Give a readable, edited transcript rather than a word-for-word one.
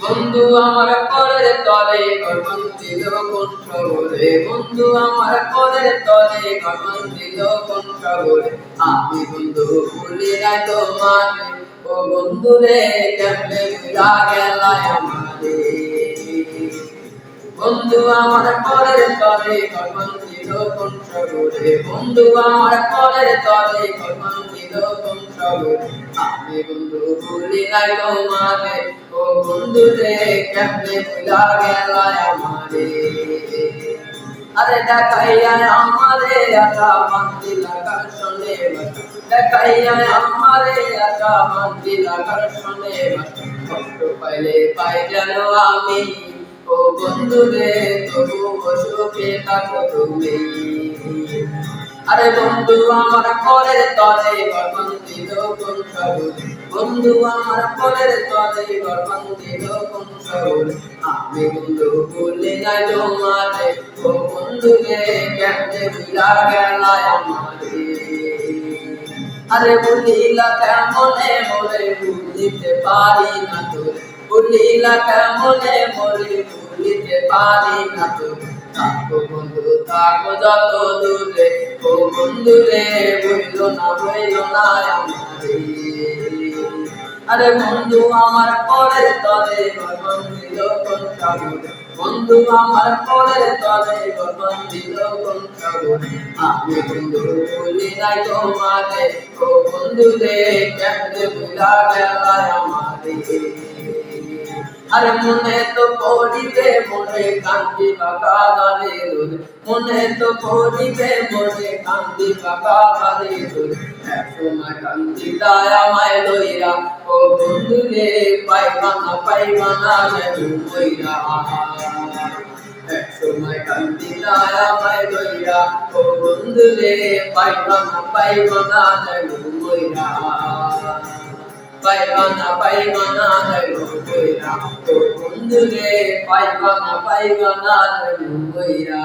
বন্ধু আমার পরের তলে গর্বন দিল কণ্ঠ বলে, বন্ধু আমার পরের তলে গর্বন দিল কণ্ঠ বলে, আমি বন্ধু ভুলি নাই তোমাকে, ও বন্ধু রে কেমনে ভুলা গেলায় আমারে। বন্ধু আমার পরের তলে গর্বন দিল কণ্ঠ বলে, বন্ধু আমার পরের তলে গর্বন দিল কণ্ঠ বলে, আমি বন্ধু ভুলি নাই তোমাকে, ও বন্ধু রে কেমনে ভুলা গেলায় আমারে। আরে দেখাইয়া আমারে আশা মান্তি লাগার শোনে, দেখাইয়া আমারে আশা মান্তি লাগার শোনে, কষ্ট পাইলে পাই যেন আমি, ও বন্ধু রে তবু সুখে থাকো তুমি। আরে বন্ধু আমার পরের তলে গর্বন দিল কণ্ঠ বলে, বন্ধু আমার পরের তলে গর্বন দিল কণ্ঠ বলে, আমি বন্ধু ভুলি নাই তোমারে, ও বন্ধু রে কেমনে ভুলা গেলায় আমারে। আরে ভুলিলা কেমনে মোরে ভুলিতে পারি না তোরে, ভুলিলা কেমনে মোরে ভুলিতে পারি না তোরে, থাকো বন্ধু থাকো যত দূরে, ও বন্ধু রে বইল না আমারে। আরে বন্ধু আমার পরের তলে গর্বন দিল কণ্ঠ বলে, বন্ধু আমার পরের তলে গর্বন দিল কণ্ঠ বলে, আমি বন্ধু ভুলি নাই তোমারে, ও বন্ধু রে কেমনে ভুলা গেলায় আমারে। আরে মনে তো পড়িবে মনে কান্দি বাঁকা গানে রোদ, মনে তো পড়িবে মনে কান্দি বাঁকা গানে রোদ, একসময় কান্দি তাই আমায় লইরা, ও বন্ধু রে পাইবা না যেন মইরা। একসময় কান্দি তাই আমায় লইরা, ও বন্ধু রে পাইবা না যেন মইরা। পাইবা না যেন মইরা, ও বন্ধু রে পাইবা না যেন মইরা।